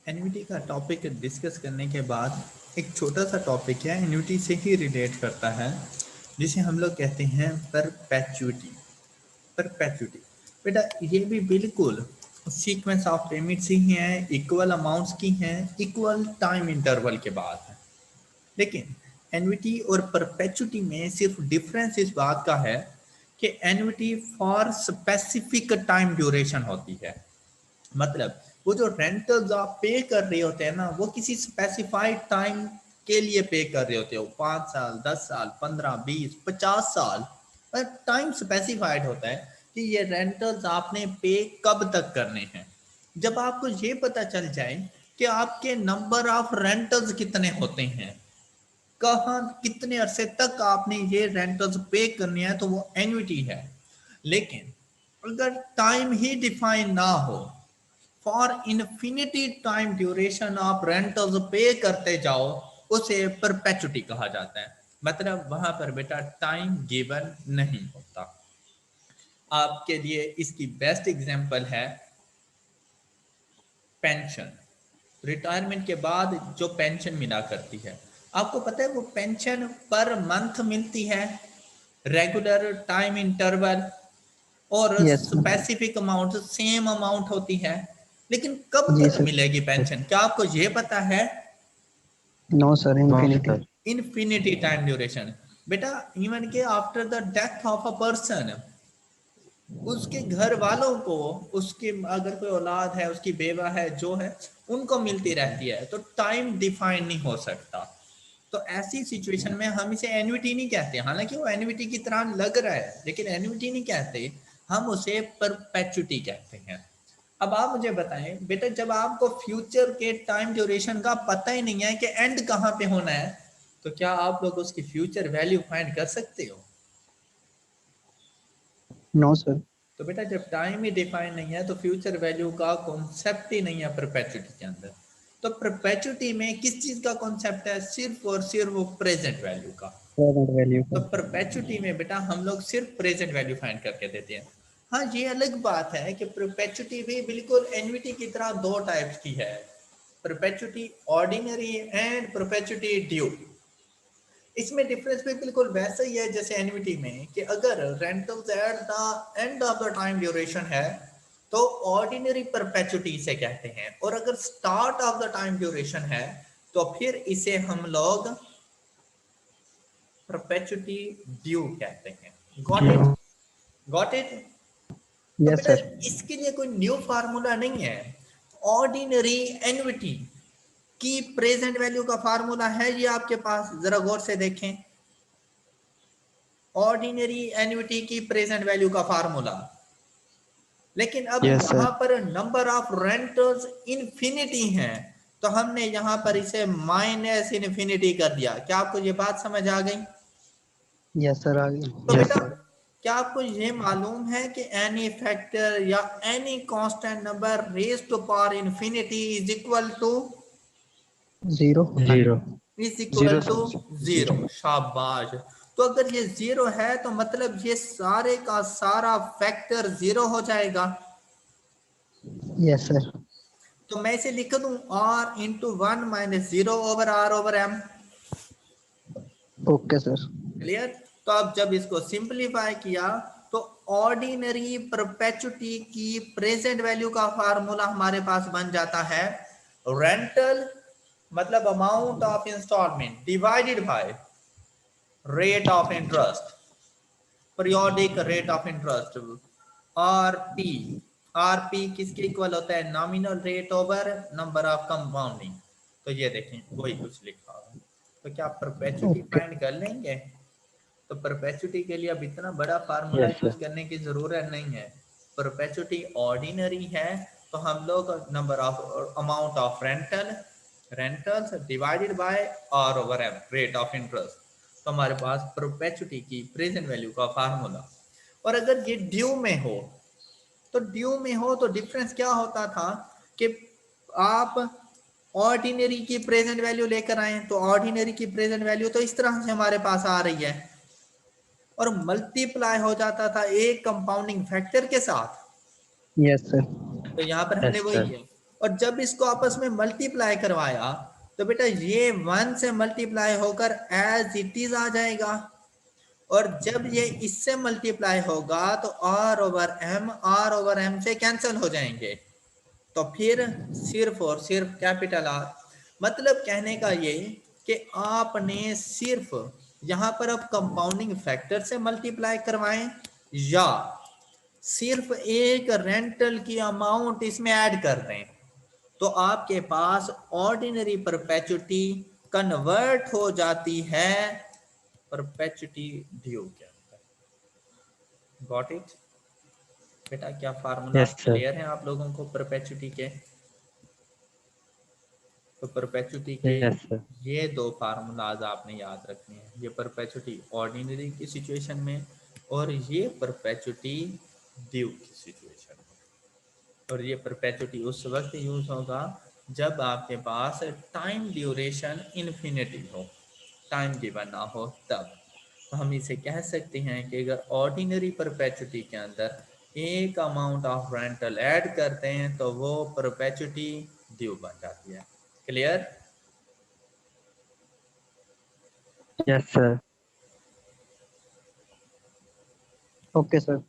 Annuity का topic discuss करने के बाद एक छोटा सा टॉपिक है, एन्युटी से ही रिलेट करता है, जिसे हम लोग कहते हैं परपेचुइटी। परपेचुइटी बेटा ये भी बिल्कुल सीक्वेंस ऑफ पेमेंट्स ही हैं, इक्वल अमाउंट्स की हैं, इक्वल टाइम इंटरवल के बाद है। लेकिन एन्युटी और परपेचुइटी में सिर्फ डिफरेंस इस बात का है कि annuity for specific time duration होती है। मतलब वो जो रेंटल्स आप पे कर रहे होते हैं ना, वो किसी स्पेसिफाइड टाइम के लिए पे कर रहे होते हो, 5 साल, 10 साल, 15, 20, 50 साल, पर टाइम स्पेसिफाइड होता है कि ये रेंटल्स आपने पे कब तक करने हैं। जब आपको ये पता चल जाए कि आपके नंबर ऑफ रेंटल्स कितने होते हैं, कहाँ कितने अरसे तक आपने ये रेंटल्स पे करने हैं, तो वो एन्युटी है। लेकिन अगर टाइम ही डिफाइन ना हो, फॉर इन्फिनिटी टाइम ड्यूरेशन आप रेंटल्स पे करते जाओ, उसे परपेचुटी कहा जाता है। मतलब वहां पर बेटा टाइम गिवन नहीं होता। आपके लिए इसकी बेस्ट एग्जांपल है पेंशन। रिटायरमेंट के बाद जो पेंशन मिला करती है, आपको पता है वो पेंशन पर मंथ मिलती है, रेगुलर टाइम इंटरवल और yes sir. Specific amount same amount होती है। लेकिन कब जी तक सर। मिलेगी पेंशन, क्या आपको ये पता है? No sir, no infinity. Sir. Infinity time duration. बेटा इवन के after the death of a person, उसके घर वालों को, उसके अगर कोई औलाद है, उसकी बेवा है, जो है, उनको मिलती रहती है, तो टाइम डिफाइन नहीं हो सकता। तो ऐसी सिचुएशन में हम इसे एन्युटी नहीं कहते, हालांकि वो एन्युटी की तरह लग रहा है, लेकिन एन्युटी नहीं कहते, हम उसे परपेचुटी कहते हैं। अब आप मुझे बताएं बेटा, जब आपको फ्यूचर के टाइम ड्यूरेशन का पता ही नहीं है कि एंड कहाँ पे होना है, तो क्या आप लोग उसकी फ्यूचर वैल्यू फाइंड कर सकते हो? No sir. तो बेटा जब टाइम ही डिफाइन नहीं है, तो फ्यूचर वैल्यू का कॉन्सेप्ट ही नहीं है परपेचुटी के अंदर। तो परपेचुटी में किस चीज का कॉन्सेप्ट है? सिर्फ और सिर्फ वो प्रेजेंट वैल्यू का। प्रेजेंट वैल्यू तो का। परपेचुटी में बेटा हम लोग सिर्फ प्रेजेंट वैल्यू फाइंड करके देते हैं। हाँ, ये अलग बात है कि परपेचुटी भी बिल्कुल एन्युटी की तरह दो टाइप्स की है, perpetuity ordinary and perpetuity due. इसमें डिफरेंस भी बिल्कुल वैसा ही है जैसे एन्युटी में, कि अगर rentals at the end of the time duration है, तो ऑर्डिनरी परपेचुटी इसे कहते हैं, और अगर start of the time duration है, तो फिर इसे हम लोग परपेचुटी ड्यू कहते हैं। Got it? Due. Got it? तो यस बेटा सर। इसके लिए कोई न्यू फार्मूला नहीं है। ऑर्डिनरी एन्युटी की प्रेजेंट वैल्यू का फार्मूला है ये आपके पास, जरा गौर से देखें। ऑर्डिनरी एन्युटी की प्रेजेंट वैल्यू का फार्मूला। लेकिन अब यस यहां सर। पर नंबर ऑफ रेंटल्स इन्फिनिटी हैं, तो हमने यहां पर इसे माइनस इन्फिनिटी कर दिया। क्या आपको ये बात समझ आ गई? यस सर, आगे। तो यस बेटा सर। क्या आपको ये मालूम है कि एनी फैक्टर या any constant number raised to power infinity is equal to zero. Zero. Zero too sir. Zero? Zero. शाबाश। तो अगर ये जीरो है, तो मतलब ये सारे का सारा फैक्टर जीरो हो जाएगा। Yes sir. तो मैं इसे लिख दूं r into 1 - 0/r/m। Okay sir. Clear? तो अब जब इसको सिंपलीफाई किया, तो ऑर्डिनरी परपेचुटी की प्रेजेंट वैल्यू का फार्मूला हमारे पास बन जाता है रेंटल मतलब amount of instalment divided by rate of interest, periodic rate of interest, RP. RP किसके इक्वल होता है? Nominal rate over number of compounding. तो ये देखें वही कुछ लिखा हुआ है। तो क्या परपेचुटी ओके। फाइंड कर लेंगे? तो परपेचुटी के लिए अब इतना बड़ा फार्मूला यस यूज सर। करने की जरूरत नहीं है। परपेचुटी ऑर्डिनरी है, तो हम लोग number of amount of rentals divided by R over M rate of interest, तो हमारे पास परपेचुटी की प्रेजेंट वैल्यू का फार्मूला। और अगर ये ड्यू में हो, तो ड्यू में हो तो डिफरेंस क्या होता था कि आप ऑर्डिनरी की प्रेजेंट वैल्यू लेकर आए, तो ऑर्डिनरी की प्रेजेंट वैल्यू तो इस तरह से हमारे पास आ रही है, और मल्टीप्लाई हो जाता था एक कंपाउंडिंग फैक्टर के साथ। Yes sir. तो यहां पर हमने यस वही सर। किया, और जब इसको आपस में मल्टीप्लाई करवाया तो बेटा ये 1 से मल्टीप्लाई होकर एज इट इज आ जाएगा, और जब ये इससे मल्टीप्लाई होगा तो आर ओवर एम से कैंसिल हो जाएंगे, तो फिर सिर्फ और सिर्फ कैपिटल आर। मतलब कहने का ये कि आपने सिर्फ यहां पर अब कंपाउंडिंग फैक्टर से मल्टीप्लाई करवाएं या सिर्फ एक रेंटल की अमाउंट इसमें ऐड कर दें, तो आपके पास ऑर्डिनरी परपेचुटी कन्वर्ट हो जाती है परपेचुटी ड्यू के अंदर। गॉट इट बेटा? क्या फार्मूला Yes, sir. क्लियर है आप लोगों को परपेचुटी के? तो परपेचुटी के Yes, sir. ये दो फार्मूलाज आपने याद रखने हैं, ये परपेचुटी ऑर्डिनरी की सिचुएशन में और ये परपेचुटी ड्यू की सिचुएशन में। और ये परपेचुटी उस वक्त यूज होगा जब आपके पास टाइम ड्यूरेशन इन्फिनिटी हो, टाइम गिवन ना हो तब। तो हम इसे कह सकते हैं कि अगर ऑर्डिनरी परपेचुटी के अंदर एक अमाउंट ऑफ रेंटल ऐड करते हैं तो वो परपेचुटी ड्यू बन जाती है। Clear? Yes, sir. Okay, sir.